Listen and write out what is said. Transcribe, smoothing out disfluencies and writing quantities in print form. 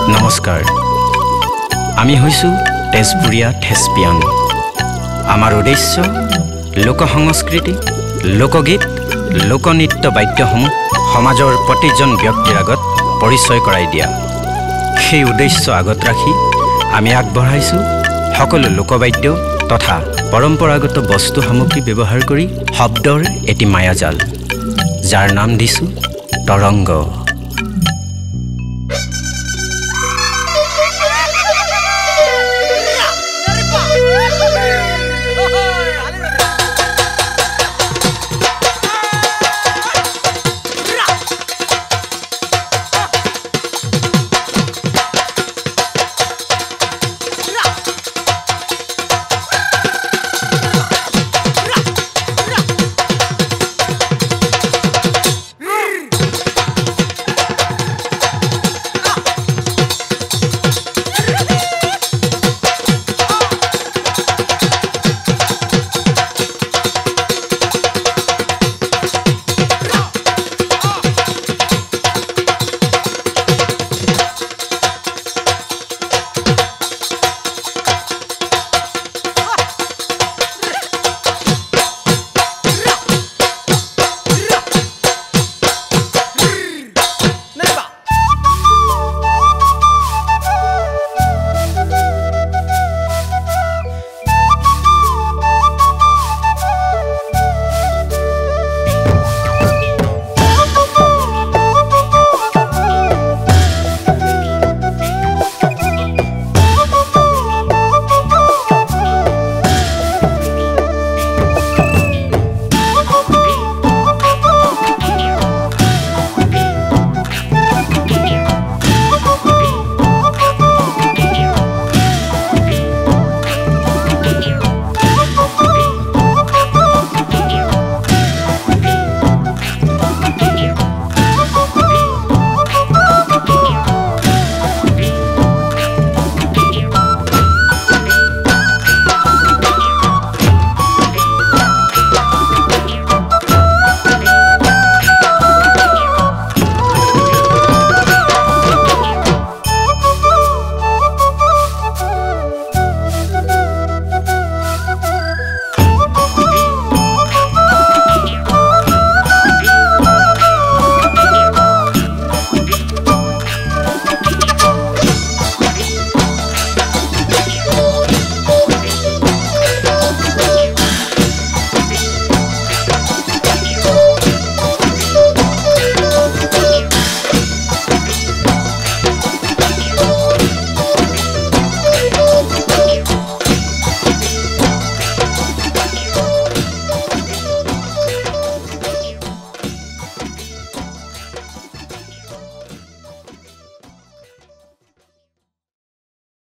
নমস্কাৰ আমি হৈছো তেজপুৰীয়া থেস্পিয়ান আমাৰ উদ্দেশ্য লোক সংস্কৃতি লোকগীত লোকনৃত্য বাদ্যসমূহ সমাজৰ প্ৰতিজন ব্যক্তিৰ আগত পৰিচয় কৰাই দিয়া সেই উদ্দেশ্য আগত ৰাখি আমি আগবঢ়াইছো সকলো লোকবাদ্য তথা পৰম্পৰাগত বস্তু সামগ্ৰী ব্যৱহাৰ কৰি শব্দৰ এটি মায়াজাল যাৰ নাম দিছো তৰংগ